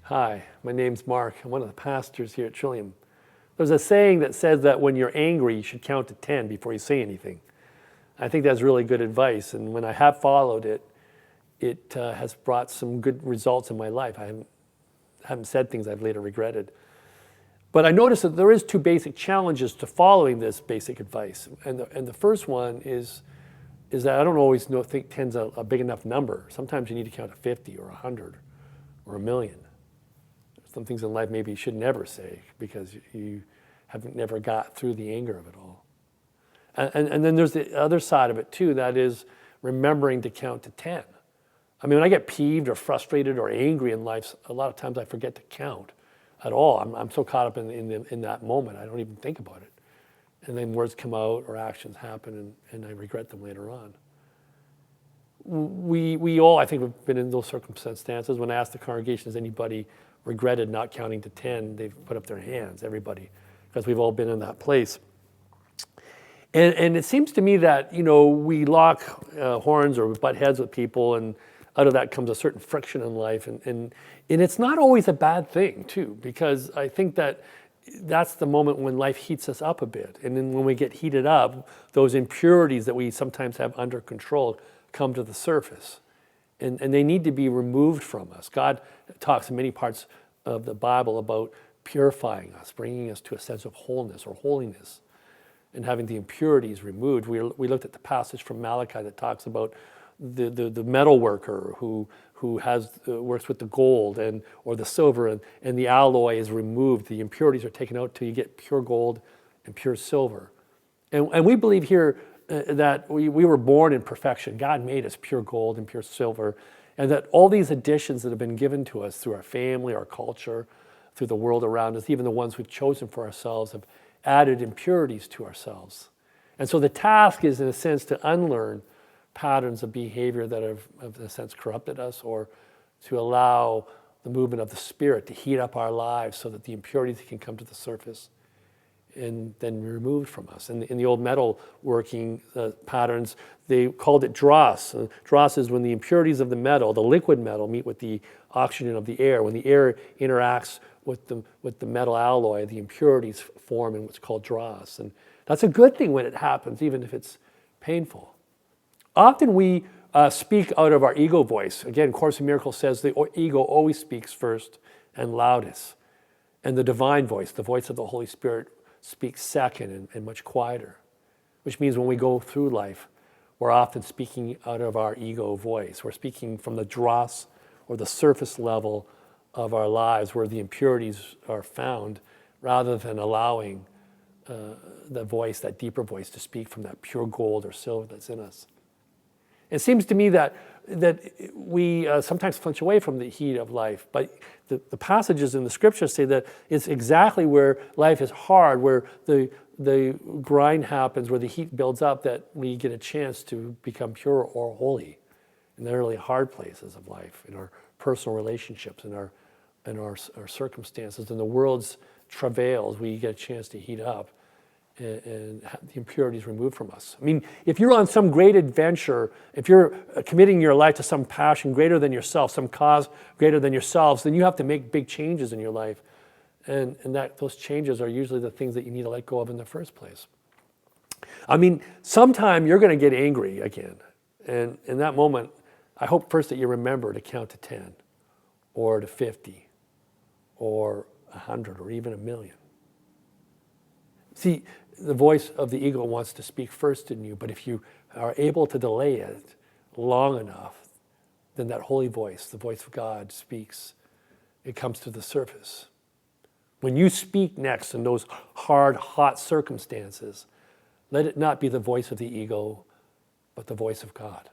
Hi, my name's Mark. I'm one of the pastors here at Trillium. There's a saying that says that when you're angry, you should count to 10 before you say anything. I think that's really good advice, and when I have followed it, it has brought some good results in my life. I haven't said things I've later regretted. But I noticed that there is two basic challenges to following this basic advice. And the first one is that I don't always think 10's a big enough number. Sometimes you need to count to 50 or 100 or 1,000,000. Some things in life maybe you should never say because you haven't never got through the anger of it all. And then there's the other side of it too, that is remembering to count to 10. I mean, when I get peeved or frustrated or angry in life, a lot of times I forget to count at all. I'm so caught up in that moment, I don't even think about it. And then words come out or actions happen and I regret them later on. We all, I think, have been in those circumstances. When I asked the congregation, has anybody regretted not counting to 10, they've put up their hands, everybody, because we've all been in that place. And it seems to me that, we lock horns or butt heads with people, and out of that comes a certain friction in life. And it's not always a bad thing, too, because I think that that's the moment when life heats us up a bit. And then when we get heated up, those impurities that we sometimes have under control come to the surface. And they need to be removed from us. God talks in many parts of the Bible about purifying us, bringing us to a sense of wholeness or holiness, and having the impurities removed. We looked at the passage from Malachi that talks about the metal worker who works with the gold or the silver, and the alloy is removed. The impurities are taken out till you get pure gold and pure silver. And we believe here that we were born in perfection. God made us pure gold and pure silver, and that all these additions that have been given to us through our family, our culture, through the world around us, even the ones we've chosen for ourselves, have added impurities to ourselves. And so the task is, in a sense, to unlearn patterns of behavior that have, in a sense, corrupted us, or to allow the movement of the Spirit to heat up our lives so that the impurities can come to the surface and then removed from us. In the old metal working patterns, they called it dross. Dross is when the impurities of the metal, the liquid metal, meet with the oxygen of the air. When the air interacts with the metal alloy, the impurities form in what's called dross. And that's a good thing when it happens, even if it's painful. Often we speak out of our ego voice. Again, Course in Miracles says the ego always speaks first and loudest. And the divine voice, the voice of the Holy Spirit, speaks second and much quieter. Which means when we go through life, we're often speaking out of our ego voice. We're speaking from the dross or the surface level of our lives where the impurities are found, rather than allowing the voice, that deeper voice, to speak from that pure gold or silver that's in us. It seems to me that we sometimes flinch away from the heat of life, but the passages in the scriptures say that it's exactly where life is hard, where the grind happens, where the heat builds up, that we get a chance to become pure or holy in the really hard places of life, in our personal relationships, in our circumstances, in the world's travails. We get a chance to heat up and have the impurities removed from us. I mean, if you're on some great adventure, if you're committing your life to some passion greater than yourself, some cause greater than yourselves, then you have to make big changes in your life. And that those changes are usually the things that you need to let go of in the first place. I mean, sometime you're going to get angry again. And in that moment, I hope first that you remember to count to 10 or to 50 or 100 or even 1,000,000. See, the voice of the ego wants to speak first in you, but if you are able to delay it long enough, then that holy voice, the voice of God, speaks. It comes to the surface. When you speak next in those hard, hot circumstances, let it not be the voice of the ego, but the voice of God.